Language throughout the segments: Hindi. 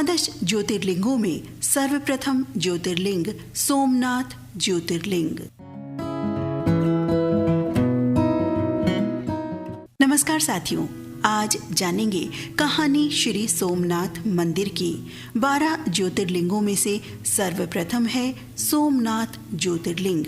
द्वादश ज्योतिर्लिंगों में सर्वप्रथम ज्योतिर्लिंग सोमनाथ ज्योतिर्लिंग। नमस्कार साथियों, आज जानेंगे कहानी श्री सोमनाथ मंदिर की। 12 ज्योतिर्लिंगों में से सर्वप्रथम है सोमनाथ ज्योतिर्लिंग।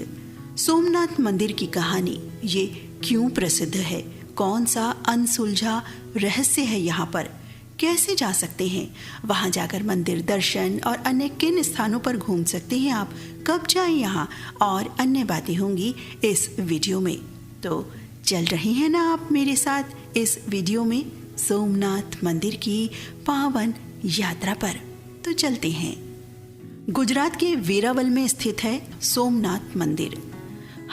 सोमनाथ मंदिर की कहानी ये क्यों प्रसिद्ध है, कौन सा अनसुलझा रहस्य है यहाँ पर, कैसे जा सकते हैं वहाँ, जाकर मंदिर दर्शन और अन्य किन स्थानों पर घूम सकते हैं आप, कब जाएं यहाँ, और अन्य बातें होंगी इस वीडियो में। तो चल रही हैं ना आप मेरे साथ इस वीडियो में सोमनाथ मंदिर की पावन यात्रा पर। तो चलते हैं। गुजरात के वेरावल में स्थित है सोमनाथ मंदिर।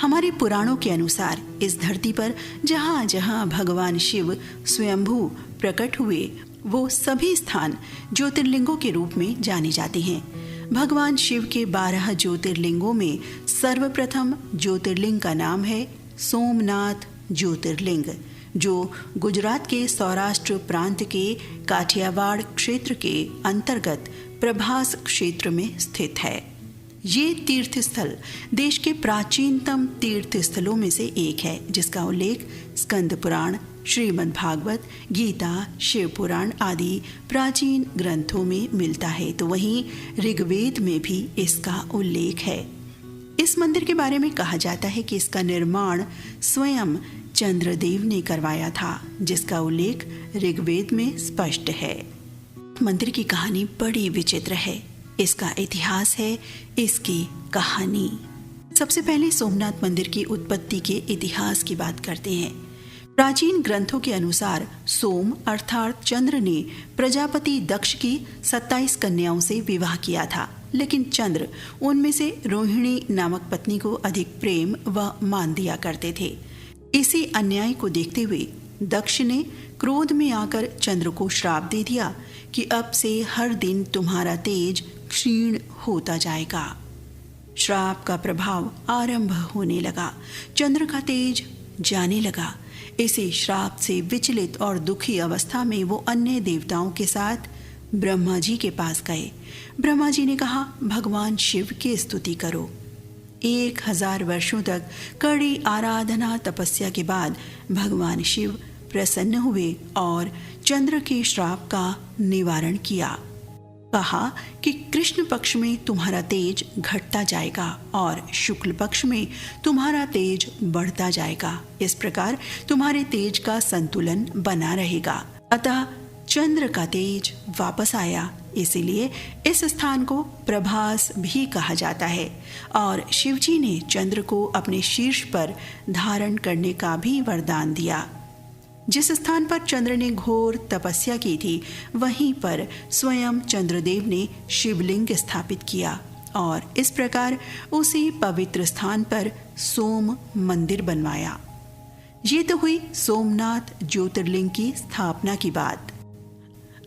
हमारे पुराणों के अनुसार इस धरती पर जहाँ जहाँ भगवान शिव स्वयंभू प्रकट हुए वो सभी स्थान ज्योतिर्लिंगों के रूप में जाने जाते हैं। भगवान शिव के 12 ज्योतिर्लिंगों में सर्वप्रथम ज्योतिर्लिंग का नाम है सोमनाथ ज्योतिर्लिंग, जो गुजरात के सौराष्ट्र प्रांत के काठियावाड़ क्षेत्र के अंतर्गत प्रभास क्षेत्र में स्थित है। ये तीर्थस्थल देश के प्राचीनतम तीर्थस्थलों में से एक है, जिसका उल्लेख स्कंद पुराण, श्रीमद् भागवत, गीता, शिव पुराण आदि प्राचीन ग्रंथों में मिलता है। तो वहीं ऋग्वेद में भी इसका उल्लेख है। इस मंदिर के बारे में कहा जाता है कि इसका निर्माण स्वयं चंद्रदेव ने करवाया था, जिसका उल्लेख ऋग्वेद में स्पष्ट है। मंदिर की कहानी बड़ी विचित्र है। इसका इतिहास है इसकी कहानी। सबसे पहले सोमनाथ मंदिर की उत्पत्ति के इतिहास की बात करते हैं। प्राचीन ग्रंथों के अनुसार सोम अर्थात चंद्र ने प्रजापति दक्ष की 27 कन्याओं से विवाह किया था, लेकिन चंद्र उनमें से रोहिणी नामक पत्नी को अधिक प्रेम व मान दिया करते थे। इसी अन्याय को देखते हुए दक्ष ने क्रोध में आकर चंद्र को श्राप दे दिया कि अब से हर दिन तुम्हारा तेज क्षीण होता जाएगा। श्राप का प्रभाव आरंभ होने लगा, चंद्र का तेज जाने लगा। इसी श्राप से विचलित और दुखी अवस्था में वो अन्य देवताओं के साथ ब्रह्मा जी के पास गए। ब्रह्मा जी ने कहा, भगवान शिव की स्तुति करो। 1000 वर्षों तक कड़ी आराधना तपस्या के बाद भगवान शिव प्रसन्न हुए और चंद्र के श्राप का निवारण किया। कहा कि कृष्ण पक्ष में तुम्हारा तेज घटता जाएगा और शुक्ल पक्ष में तुम्हारा तेज बढ़ता जाएगा। इस प्रकार तुम्हारे तेज का संतुलन बना रहेगा। अतः चंद्र का तेज वापस आया, इसीलिए इस स्थान को प्रभास भी कहा जाता है। और शिवजी ने चंद्र को अपने शीर्ष पर धारण करने का भी वरदान दिया। जिस स्थान पर चंद्र ने घोर तपस्या की थी, वहीं पर स्वयं चंद्रदेव ने शिवलिंग स्थापित किया और इस प्रकार उसी पवित्र स्थान पर सोम मंदिर बनवाया। ये तो हुई सोमनाथ ज्योतिर्लिंग की स्थापना की बात।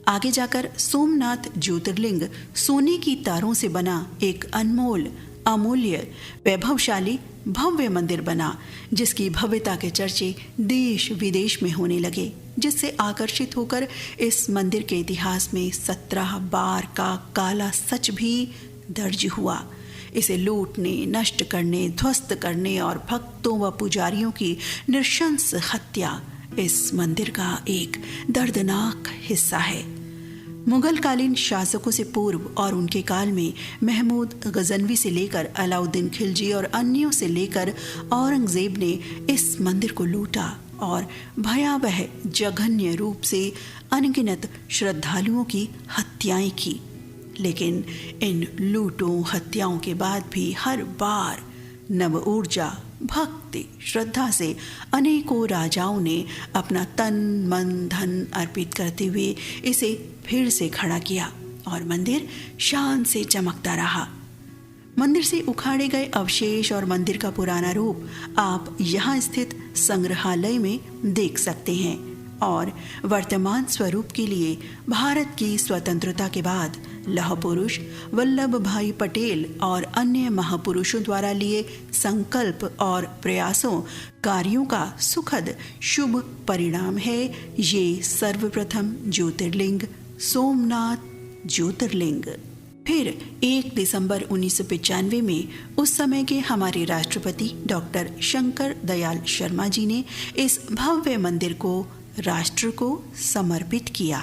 आगे जाकर सोमनाथ ज्योतिर्लिंग सोने की तारों से बना एक अनमोल, अमूल्य, वैभवशाली, भव्य मंदिर बना, जिसकी भव्यता के चर्चे देश विदेश में होने लगे, जिससे आकर्षित होकर इस मंदिर के इतिहास में 17 बार का काला सच भी दर्ज हुआ। इसे लूटने, नष्ट करने, ध्वस्त करने और भक्तों व पुजारियों की नृशंस हत्या इस मंदिर का एक दर्दनाक हिस्सा है। मुगलकालीन शासकों से पूर्व और उनके काल में महमूद गजनवी से लेकर अलाउद्दीन खिलजी और अन्यों से लेकर औरंगजेब ने इस मंदिर को लूटा और भयावह जघन्य रूप से अनगिनत श्रद्धालुओं की हत्याएं की। लेकिन इन लूटों हत्याओं के बाद भी हर बार नव ऊर्जा, भक्ति, श्रद्धा से अनेकों राजाओं ने अपना तन, मन, धन अर्पित करते हुए इसे फिर से खड़ा किया और मंदिर शान से चमकता रहा। मंदिर से उखाड़े गए अवशेष और मंदिर का पुराना रूप आप यहाँ स्थित संग्रहालय में देख सकते हैं और वर्तमान स्वरूप के लिए भारत की स्वतंत्रता के बाद लौह पुरुष वल्लभ भाई पटेल और अन्य महापुरुषों द्वारा लिए संकल्प और प्रयासों कार्यों का सुखद शुभ परिणाम है ये सर्वप्रथम ज्योतिर्लिंग सोमनाथ ज्योतिर्लिंग। फिर 1 दिसंबर 1995 में उस समय के हमारे राष्ट्रपति डॉक्टर शंकर दयाल शर्मा जी ने इस भव्य मंदिर को राष्ट्र को समर्पित किया।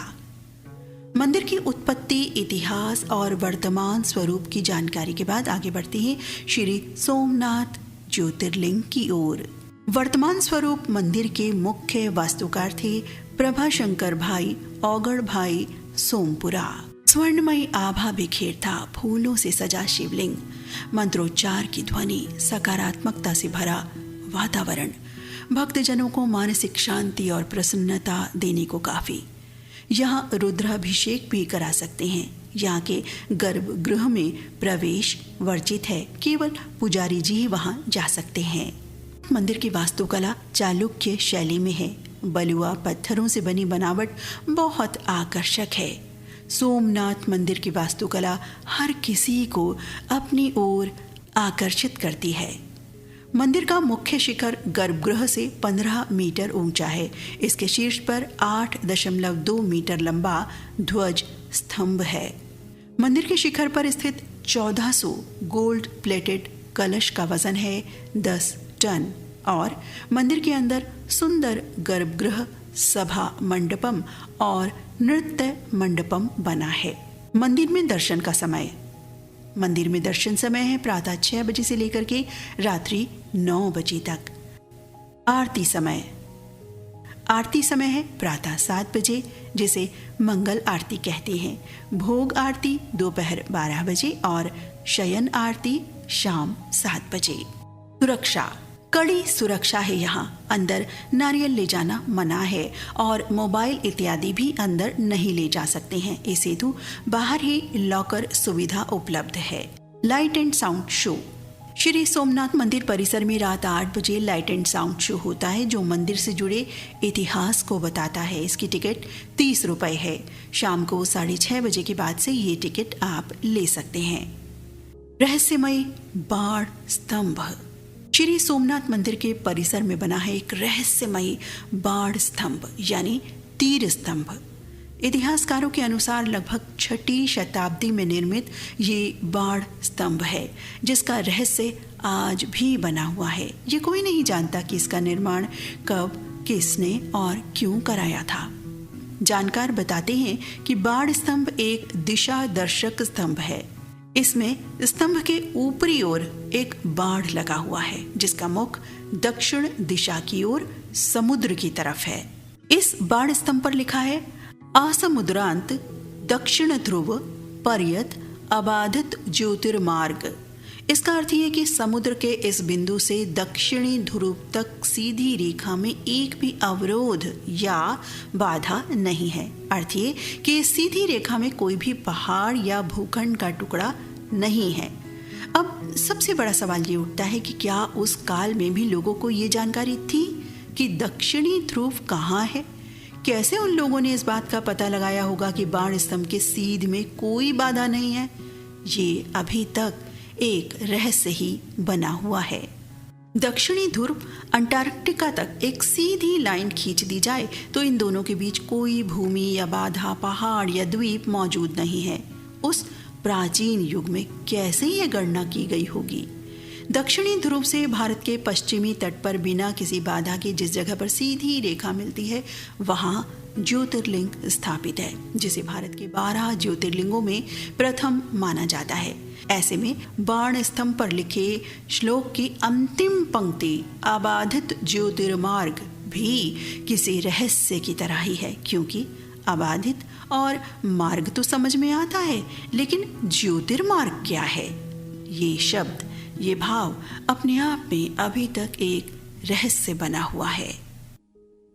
मंदिर की उत्पत्ति, इतिहास और वर्तमान स्वरूप की जानकारी के बाद आगे बढ़ते हैं श्री सोमनाथ ज्योतिर्लिंग की ओर। वर्तमान स्वरूप मंदिर के मुख्य वास्तुकार थे प्रभाशंकर भाई औगड़ भाई सोमपुरा। स्वर्णमयी आभा बिखेरता फूलों से सजा शिवलिंग, मंत्रोच्चार की ध्वनि, सकारात्मकता से भरा वातावरण भक्तजनों को मानसिक शांति और प्रसन्नता देने को काफी। यहाँ रुद्राभिषेक भी करा सकते हैं। यहाँ के गर्भगृह में प्रवेश वर्जित है, केवल पुजारी जी ही वहाँ जा सकते हैं। मंदिर की वास्तुकला चालुक्य शैली में है। बलुआ पत्थरों से बनी बनावट बहुत आकर्षक है। सोमनाथ मंदिर की वास्तुकला हर किसी को अपनी ओर आकर्षित करती है। मंदिर का मुख्य शिखर गर्भगृह से 15 मीटर ऊंचा है। इसके शीर्ष पर 8.2 मीटर लंबा ध्वज स्तंभ है। मंदिर के शिखर पर स्थित 1400 गोल्ड प्लेटेड कलश का वजन है 10 टन और मंदिर के अंदर सुंदर गर्भगृह, सभा मंडपम और नृत्य मंडपम बना है। मंदिर में दर्शन का समय। मंदिर में दर्शन समय है प्रातः 6 बजे से लेकर के रात्रि 9 बजे तक। आरती समय है प्रातः 7 बजे, जिसे मंगल आरती कहते हैं। भोग आरती दोपहर 12 बजे और शयन आरती शाम 7 बजे। सुरक्षा, कड़ी सुरक्षा है। यहाँ अंदर नारियल ले जाना मना है और मोबाइल इत्यादि भी अंदर नहीं ले जा सकते हैं। इस हेतु बाहर ही लॉकर सुविधा उपलब्ध है। Light and sound show. Shri Somnath मंदिर परिसर में रात 8 बजे लाइट एंड साउंड शो होता है, जो मंदिर से जुड़े इतिहास को बताता है। इसकी टिकट 30 रुपए है। शाम को 6:30 बजे के बाद से ये टिकट आप ले सकते हैं। रहस्यमय बाण स्तंभ। श्री सोमनाथ मंदिर के परिसर में बना है एक रहस्यमयी बाण स्तंभ यानी तीर स्तंभ। इतिहासकारों के अनुसार लगभग 6वीं शताब्दी में निर्मित ये बाण स्तंभ है, जिसका रहस्य आज भी बना हुआ है। ये कोई नहीं जानता कि इसका निर्माण कब, किसने और क्यों कराया था। जानकार बताते हैं कि बाण स्तंभ एक दिशा दर्शक स्तंभ है। इसमें स्तंभ के ऊपरी ओर एक बाण लगा हुआ है, जिसका मुख दक्षिण दिशा की ओर समुद्र की तरफ है। इस बाण स्तंभ पर लिखा है असमुद्रांत दक्षिण ध्रुव पर्यत अबाधित ज्योतिर्मार्ग। इसका अर्थ ये कि समुद्र के इस बिंदु से दक्षिणी ध्रुव तक सीधी रेखा में एक भी अवरोध या बाधा नहीं है। अर्थ ये कि सीधी रेखा में कोई भी पहाड़ या भूखंड का टुकड़ा नहीं है। अब सबसे बड़ा सवाल ये उठता है कि क्या उस काल में भी लोगों को ये जानकारी थी कि दक्षिणी ध्रुव कहाँ है? कैसे उन लोगों ने इस बात का पता लगाया होगा कि बाण स्तंभ के सीध में कोई बाधा नहीं है? ये अभी तक एक रहस्य ही बना हुआ है। दक्षिणी ध्रुव अंटार्कटिका तक एक सीधी लाइन खींच दी जाए तो इन दोनों के बीच कोई भूमि या बाधा, पहाड़ या द्वीप मौजूद नहीं है। उस प्राचीन युग में कैसे यह गणना की गई होगी? दक्षिणी ध्रुव से भारत के पश्चिमी तट पर बिना किसी बाधा के जिस जगह पर सीधी रेखा मिलती है, वहां ज्योतिर्लिंग स्थापित है, जिसे भारत के 12 ज्योतिर्लिंगों में प्रथम माना जाता है। ऐसे में बाण स्तंभ पर लिखे श्लोक की अंतिम पंक्ति अबाधित ज्योतिर्मार्ग भी किसी रहस्य की तरह ही है, क्योंकि अबाधित और मार्ग तो समझ में आता है, लेकिन ज्योतिर्मार्ग क्या है? ये शब्द, ये भाव अपने आप में अभी तक एक रहस्य बना हुआ है।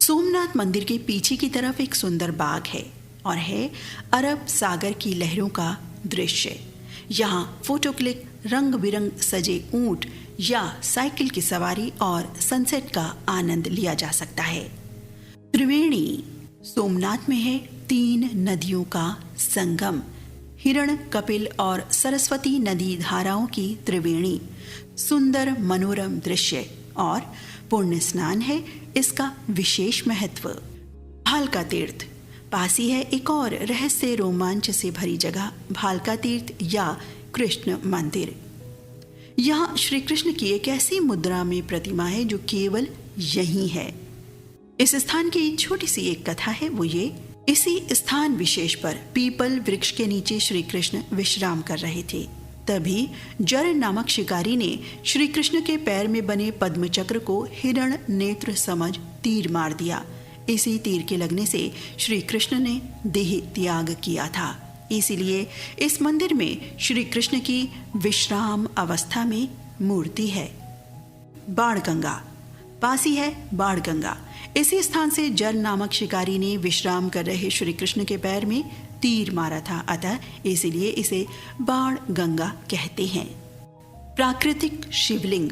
सोमनाथ मंदिर के पीछे की तरफ एक सुंदर बाग है और है अरब सागर की लहरों का दृश्य। यहाँ फोटो क्लिक, रंग बिरंग सजे ऊंट या साइकिल की सवारी और सनसेट का आनंद लिया जा सकता है। त्रिवेणी। सोमनाथ में है 3 नदियों का संगम, हिरण, कपिल और सरस्वती नदी धाराओं की त्रिवेणी। सुंदर मनोरम दृश्य और पुण्य स्नान है इसका विशेष महत्व। भालका तीर्थ। पास ही है एक और रहस्य रोमांच से भरी जगह, भालका तीर्थ या कृष्ण मंदिर। यहाँ श्री कृष्ण की एक ऐसी मुद्रा में प्रतिमा है जो केवल यही है। इस स्थान की छोटी सी एक कथा है, वो ये, इसी स्थान विशेष पर पीपल वृक्ष के नीचे श्री कृष्ण विश्राम कर रहे थे। तभी जर नामक शिकारी ने श्री कृष्ण के पैर में बने पद्म चक्र को हिरण नेत्र समझ तीर मार दिया। इसी तीर के लगने से श्री कृष्ण ने देह त्याग किया था। इसीलिए इस मंदिर में श्री कृष्ण की विश्राम अवस्था में मूर्ति है। बाणगंगा, पास ही है बाणगंगा। इसी स्थान से जर नामक शिकारी ने विश्राम कर रहे श्री कृष्ण के पैर में तीर मारा था, अतः इसीलिए इसे बाणगंगा कहते हैं। प्राकृतिक शिवलिंग,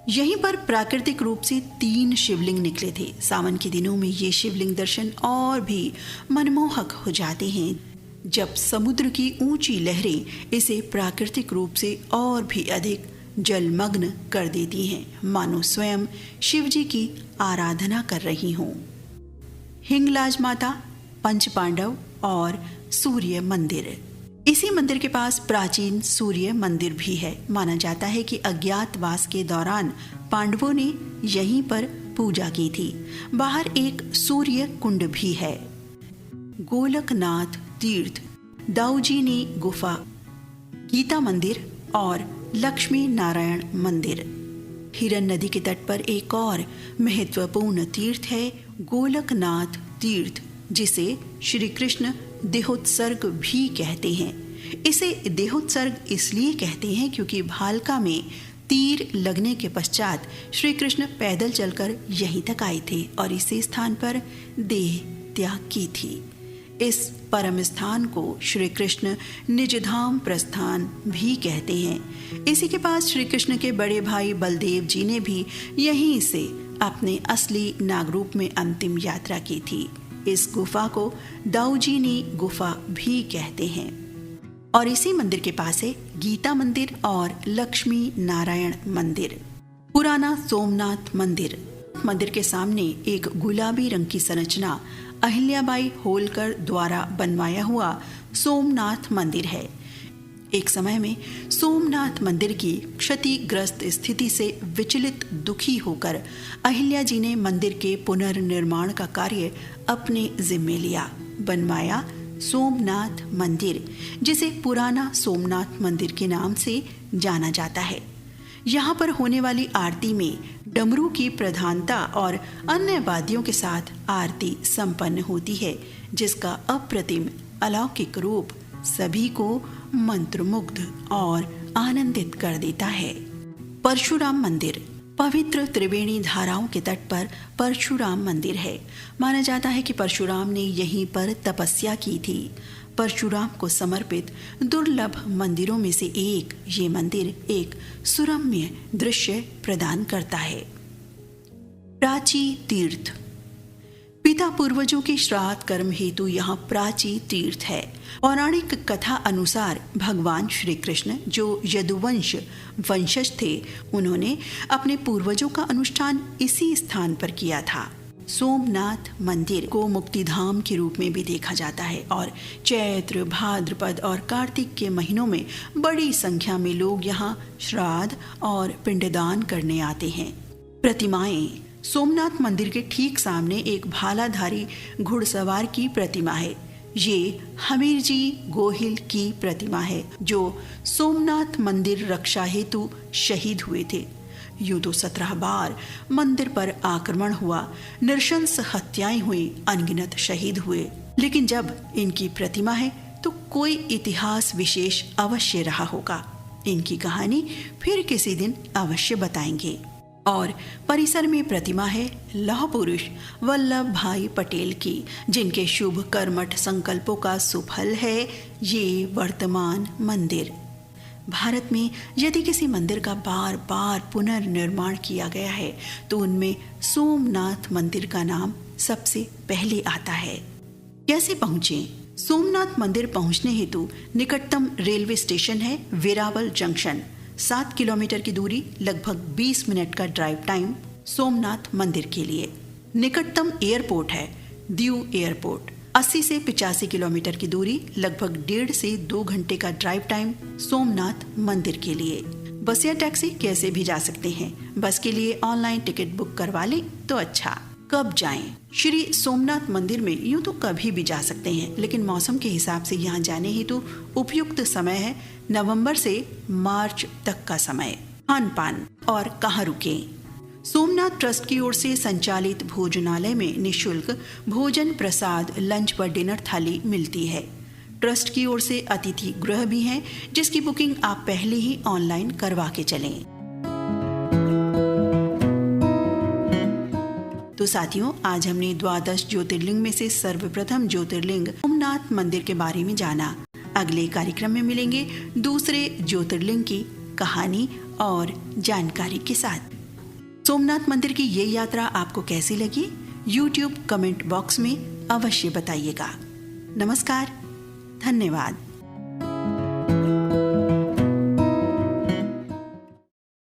यहीं पर प्राकृतिक रूप से 3 शिवलिंग निकले थे। सावन के दिनों में ये शिवलिंग दर्शन और भी मनमोहक हो जाते हैं, जब समुद्र की ऊंची लहरें इसे प्राकृतिक रूप से और भी अधिक जलमग्न कर देती हैं, मानो स्वयं शिव जी की आराधना कर रही हों। हिंगलाज माता, पंच पांडव और सूर्य मंदिर। इसी मंदिर के पास प्राचीन सूर्य मंदिर भी है। माना जाता है कि अज्ञातवास के दौरान पांडवों ने यहीं पर पूजा की थी। बाहर एक सूर्य कुंड भी है। गोलकनाथ तीर्थ, दाऊजीनी गुफा, गीता मंदिर और लक्ष्मी नारायण मंदिर। हिरन नदी के तट पर एक और महत्वपूर्ण तीर्थ है गोलकनाथ तीर्थ, जिसे श्री कृष्ण देहोत्सर्ग भी कहते हैं। इसे देहोत्सर्ग इसलिए कहते हैं क्योंकि भालका में तीर लगने के पश्चात श्री कृष्ण पैदल चलकर यहीं तक आए थे और इसी स्थान पर देह त्याग की थी। इस परम स्थान को श्री कृष्ण निजधाम प्रस्थान भी कहते हैं। इसी के पास श्री कृष्ण के बड़े भाई बलदेव जी ने भी यहीं से अपने असली नागरूप में अंतिम यात्रा की थी। इस गुफा को दाऊजीनी गुफा भी कहते हैं। और इसी मंदिर के पास है गीता मंदिर और लक्ष्मी नारायण मंदिर। पुराना सोमनाथ मंदिर। मंदिर के सामने एक गुलाबी रंग की संरचना अहिल्याबाई होलकर द्वारा बनवाया हुआ सोमनाथ मंदिर है। एक समय में सोमनाथ मंदिर की क्षतिग्रस्त स्थिति से विचलित दुखी होकर अहिल्या जी ने मंदिर के पुनर्निर्माण का कार्य अपने जिम्मे लिया। बनवाया सोमनाथ मंदिर, जिसे पुराना सोमनाथ मंदिर के नाम से जाना जाता है। यहाँ पर होने वाली आरती में डमरू की प्रधानता और अन्य वाद्यों के साथ आरती संपन्न होती है, जिसका अप्रतिम अलौकिक रूप सभी को मंत्रमुग्ध और आनंदित कर देता है। परशुराम मंदिर। पवित्र त्रिवेणी धाराओं के तट पर परशुराम मंदिर है। माना जाता है कि परशुराम ने यहीं पर तपस्या की थी। परशुराम को समर्पित दुर्लभ मंदिरों में से एक ये मंदिर एक सुरम्य दृश्य प्रदान करता है। प्राची तीर्थ। पिता पूर्वजों के श्राद्ध कर्म हेतु यहाँ प्राची तीर्थ है। पौराणिक कथा अनुसार भगवान श्री कृष्ण जो यदुवंश वंशज थे, उन्होंने अपने पूर्वजों का अनुष्ठान इसी स्थान पर किया था। सोमनाथ मंदिर को मुक्तिधाम के रूप में भी देखा जाता है और चैत्र, भाद्रपद और कार्तिक के महीनों में बड़ी संख्या में लोग यहाँ श्राद्ध और पिंडदान करने आते हैं। प्रतिमाएं। सोमनाथ मंदिर के ठीक सामने एक भालाधारी घुड़सवार की प्रतिमा है। ये हमीरजी गोहिल की प्रतिमा है, जो सोमनाथ मंदिर रक्षा हेतु शहीद हुए थे। यूं तो 17 बार मंदिर पर आक्रमण हुआ, नृशंस हत्याएं हुई, अनगिनत शहीद हुए, लेकिन जब इनकी प्रतिमा है तो कोई इतिहास विशेष अवश्य रहा होगा। इनकी कहानी फिर किसी दिन अवश्य बताएंगे। और परिसर में प्रतिमा है लौह पुरुष वल्लभ भाई पटेल की, जिनके शुभ कर्मठ संकल्पों का सुफल है ये वर्तमान मंदिर। भारत में यदि किसी मंदिर का बार बार पुनर्निर्माण किया गया है तो उनमें सोमनाथ मंदिर का नाम सबसे पहले आता है। कैसे पहुंचे? सोमनाथ मंदिर पहुंचने हेतु निकटतम रेलवे स्टेशन है वेरावल जंक्शन। 7 किलोमीटर की दूरी, लगभग 20 मिनट का ड्राइव टाइम सोमनाथ मंदिर के लिए। निकटतम एयरपोर्ट है दीव एयरपोर्ट। 80 से 85 किलोमीटर की दूरी, लगभग 1.5 से 2 घंटे का ड्राइव टाइम सोमनाथ मंदिर के लिए। बस या टैक्सी कैसे भी जा सकते हैं। बस के लिए ऑनलाइन टिकट बुक करवा लें तो अच्छा। कब जाएं? श्री सोमनाथ मंदिर में यूं तो कभी भी जा सकते हैं, लेकिन मौसम के हिसाब से यहाँ जाने हेतु उपयुक्त समय है नवंबर से मार्च तक का समय। खान पान और कहाँ रुकें? सोमनाथ ट्रस्ट की ओर से संचालित भोजनालय में निःशुल्क भोजन, प्रसाद, लंच व डिनर थाली मिलती है। ट्रस्ट की ओर से अतिथि गृह भी है, जिसकी बुकिंग आप पहले ही ऑनलाइन करवा के चलें। तो साथियों, आज हमने 12 ज्योतिर्लिंग में से सर्वप्रथम ज्योतिर्लिंग सोमनाथ मंदिर के बारे में जाना। अगले कार्यक्रम में मिलेंगे दूसरे ज्योतिर्लिंग की कहानी और जानकारी के साथ। सोमनाथ मंदिर की ये यात्रा आपको कैसी लगी? YouTube कमेंट बॉक्स में अवश्य बताइएगा। नमस्कार, धन्यवाद।